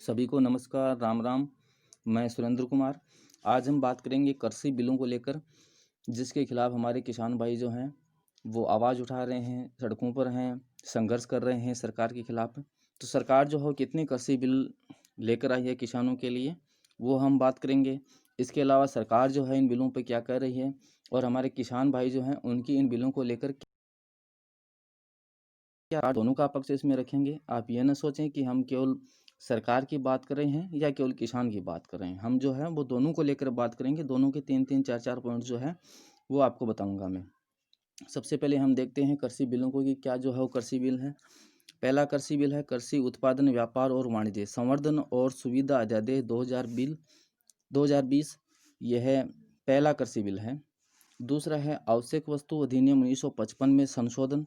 सभी को नमस्कार, राम राम। मैं सुरेंद्र कुमार। आज हम बात करेंगे कृषि बिलों को लेकर, जिसके खिलाफ हमारे किसान भाई जो हैं वो आवाज़ उठा रहे हैं, सड़कों पर हैं, संघर्ष कर रहे हैं सरकार के खिलाफ। तो सरकार जो है कितने कृषि बिल लेकर आई है किसानों के लिए, वो हम बात करेंगे। इसके अलावा सरकार जो है इन बिलों पर क्या कह रही है और हमारे किसान भाई जो हैं उनकी इन बिलों को लेकर क्या, दोनों का पक्ष इसमें रखेंगे। आप ये ना सोचें कि हम केवल सरकार की बात कर रहे हैं या केवल किसान की बात कर रहे हैं। हम जो है वो दोनों को लेकर बात करेंगे। दोनों के 3-3, 4-4 पॉइंट जो है वो आपको बताऊंगा मैं। सबसे पहले हम देखते हैं कृषि बिलों को कि क्या जो है वो कृषि बिल है। पहला कृषि बिल है कृषि उत्पादन, व्यापार और वाणिज्य संवर्धन और सुविधा अध्यादेश 2020। यह पहला कृषि बिल है। दूसरा है आवश्यक वस्तु अधिनियम 1955 में संशोधन।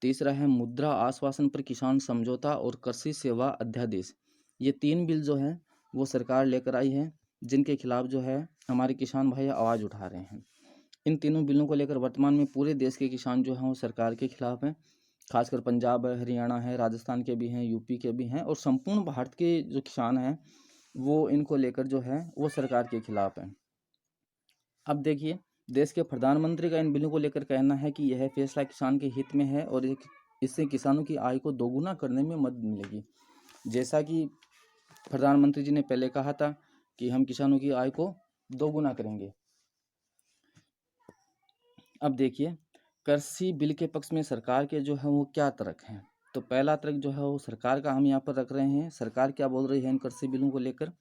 तीसरा है मुद्रा आश्वासन पर किसान समझौता और कृषि सेवा अध्यादेश। ये 3 बिल जो है वो सरकार लेकर आई है, जिनके खिलाफ जो है हमारे किसान भाई आवाज़ उठा रहे हैं। इन तीनों बिलों को लेकर वर्तमान में पूरे देश के किसान जो हैं वो सरकार के खिलाफ हैं। खासकर पंजाब है, हरियाणा है, राजस्थान के भी हैं, यूपी के भी हैं और संपूर्ण भारत के जो किसान हैं वो इनको लेकर जो है वो सरकार के खिलाफ हैं। अब देखिए, देश के प्रधानमंत्री का इन बिलों को लेकर कहना है कि यह फैसला किसान के हित में है और इससे किसानों की आय को दोगुना करने में मदद मिलेगी। जैसा कि प्रधानमंत्री जी ने पहले कहा था कि हम किसानों की आय को दोगुना करेंगे। अब देखिए, कृषि बिल के पक्ष में सरकार के जो है वो क्या तर्क हैं। तो पहला तर्क जो है वो सरकार का हम यहाँ पर रख रहे हैं। सरकार क्या बोल रही है इन कृषि बिलों को लेकर।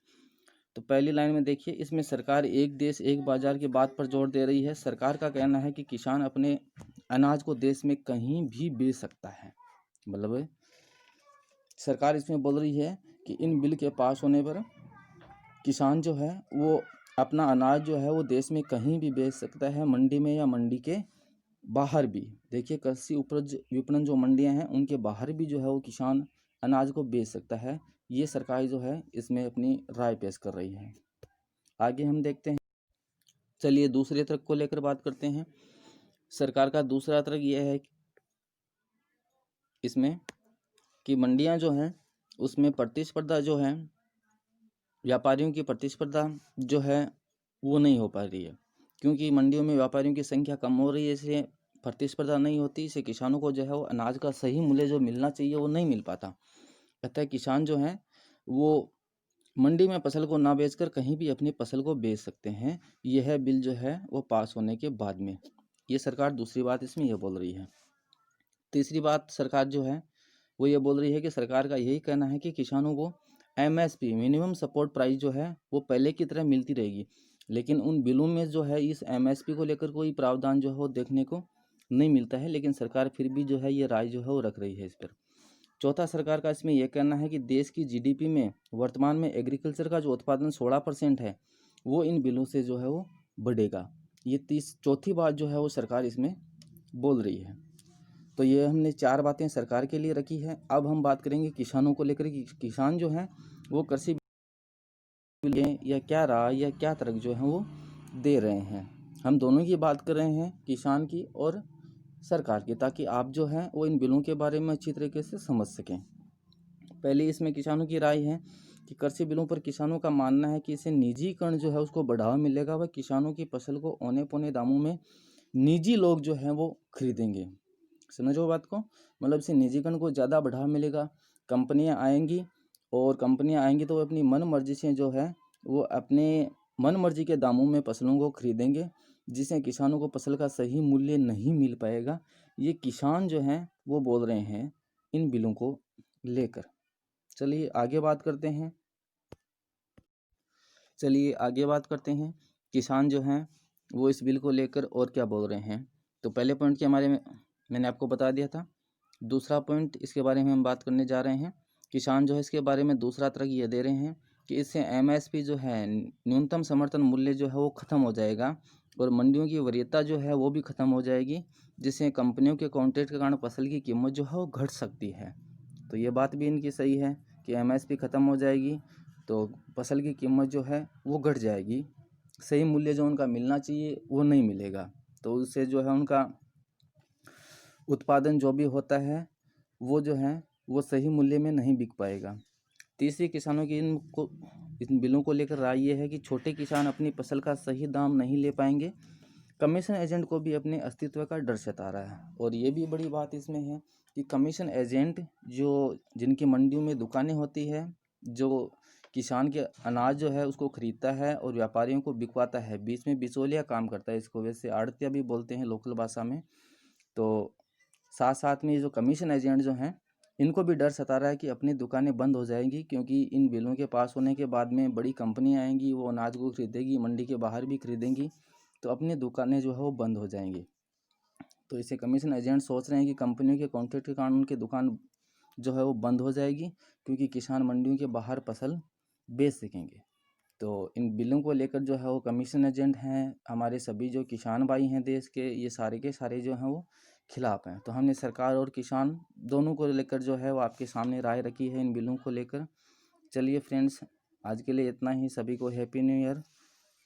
तो पहली लाइन में देखिए, इसमें सरकार एक देश एक बाजार की बात पर जोर दे रही है। सरकार का कहना है कि किसान अपने अनाज को देश में कहीं भी बेच सकता है। मतलब सरकार इसमें बोल रही है कि इन बिल के पास होने पर किसान जो है वो अपना अनाज जो है वो देश में कहीं भी बेच सकता है, मंडी में या मंडी के बाहर भी। देखिए, कृषि उपज विपणन जो मंडियां हैं उनके बाहर भी जो है वो किसान अनाज को बेच सकता है। ये सरकार जो है इसमें अपनी राय पेश कर रही है। आगे हम देखते हैं। चलिए दूसरे तर्क को लेकर बात करते हैं। सरकार का दूसरा तर्क यह है इसमें कि मंडियां जो हैं उसमें प्रतिस्पर्धा जो है, व्यापारियों की प्रतिस्पर्धा जो है वो नहीं हो पा रही है, क्योंकि मंडियों में व्यापारियों की संख्या कम हो रही है। इसलिए प्रतिस्पर्धा नहीं होती, इससे किसानों को जो है वो अनाज का सही मूल्य जो मिलना चाहिए वो नहीं मिल पाता। अतः किसान जो हैं वो मंडी में फसल को ना बेचकर कहीं भी अपनी फसल को बेच सकते हैं, यह बिल जो है वो पास होने के बाद में। ये सरकार दूसरी बात इसमें यह बोल रही है। तीसरी बात सरकार जो है वो ये बोल रही है कि सरकार का यही कहना है कि किसानों को एमएसपी मिनिमम सपोर्ट प्राइस जो है वो पहले की तरह मिलती रहेगी। लेकिन उन बिलों में जो है इस एमएसपी को लेकर कोई प्रावधान जो है वो देखने को नहीं मिलता है, लेकिन सरकार फिर भी जो है ये राय जो है वो रख रही है इस पर। चौथा, सरकार का इसमें यह कहना है कि देश की जीडीपी में वर्तमान में एग्रीकल्चर का जो उत्पादन 16% है वो इन बिलों से जो है वो बढ़ेगा। ये चौथी बात जो है वो सरकार इसमें बोल रही है। तो ये हमने 4 बातें सरकार के लिए रखी है। अब हम बात करेंगे किसानों को लेकर कि किसान जो हैं वो कृषि बिल या क्या राय या क्या तर्क जो है वो दे रहे हैं। हम दोनों की बात कर रहे हैं, किसान की और सरकार की, ताकि आप जो है वो इन बिलों के बारे में अच्छी तरीके से समझ सकें। पहले इसमें किसानों की राय है कि कृषि बिलों पर किसानों का मानना है कि इससे निजीकरण जो है उसको बढ़ावा मिलेगा व किसानों की फसल को औने पौने दामों में निजी लोग जो हैं वो खरीदेंगे। समझो बात को, मतलब इससे निजीकरण को ज़्यादा बढ़ावा मिलेगा। कंपनियां आएंगी और कंपनियां आएंगी तो वो अपनी मन मर्जी से जो है वो अपने मन मर्जी के दामों में फसलों को खरीदेंगे, जिससे किसानों को फसल का सही मूल्य नहीं मिल पाएगा। ये किसान जो हैं वो बोल रहे हैं इन बिलों को लेकर। चलिए आगे बात करते हैं। किसान जो हैं वो इस बिल को लेकर और क्या बोल रहे हैं। तो पहले पॉइंट के हमारे में मैंने आपको बता दिया था। दूसरा पॉइंट इसके बारे में हम बात करने जा रहे हैं। किसान जो है इसके बारे में दूसरा तर्क ये दे रहे हैं कि इससे एमएसपी जो है, न्यूनतम समर्थन मूल्य जो है वो ख़त्म हो जाएगा और मंडियों की वरीयता जो है वो भी ख़त्म हो जाएगी, जिससे कंपनियों के कॉन्ट्रैक्ट के कारण फसल की कीमत जो है वो घट सकती है। तो ये बात भी इनकी सही है कि एमएसपी ख़त्म हो जाएगी तो फसल की कीमत जो है वो घट जाएगी, सही मूल्य जो उनका मिलना चाहिए वो नहीं मिलेगा। तो उससे जो है उनका उत्पादन जो भी होता है वो जो है वो सही मूल्य में नहीं बिक पाएगा। तीसरी किसानों की इन बिलों को लेकर राय ये है कि छोटे किसान अपनी फसल का सही दाम नहीं ले पाएंगे। कमीशन एजेंट को भी अपने अस्तित्व का डर सता रहा है। और ये भी बड़ी बात इसमें है कि कमीशन एजेंट जो जिनकी मंडियों में दुकानें होती है, जो किसान के अनाज जो है उसको खरीदता है और व्यापारियों को बिकवाता है, बीच में बिचौलिया काम करता है। इसको वैसे आड़तिया भी बोलते हैं लोकल भाषा में। तो साथ साथ में ये जो कमीशन एजेंट जो हैं, इनको भी डर सता रहा है कि अपनी दुकानें बंद हो जाएंगी, क्योंकि इन बिलों के पास होने के बाद में बड़ी कंपनियां आएंगी, वो अनाज को खरीदेगी, मंडी के बाहर भी खरीदेंगी, तो अपनी दुकानें जो है वो बंद हो जाएंगी। तो इसे कमीशन एजेंट सोच रहे हैं कि कंपनियों के कॉन्ट्रैक्ट के कारण उनकी दुकान जो है वो बंद हो जाएगी, क्योंकि किसान मंडियों के बाहर फसल बेच सकेंगे। तो इन बिलों को लेकर जो है वो कमीशन एजेंट हैं, हमारे सभी जो किसान भाई हैं देश के, ये सारे के सारे जो हैं वो खिलाफ हैं। तो हमने सरकार और किसान दोनों को लेकर जो है वो आपके सामने राय रखी है इन बिलों को लेकर। चलिए फ्रेंड्स, आज के लिए इतना ही। सभी को हैप्पी न्यू ईयर।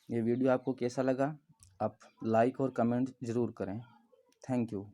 ये वीडियो आपको कैसा लगा, आप लाइक और कमेंट ज़रूर करें। Thank you.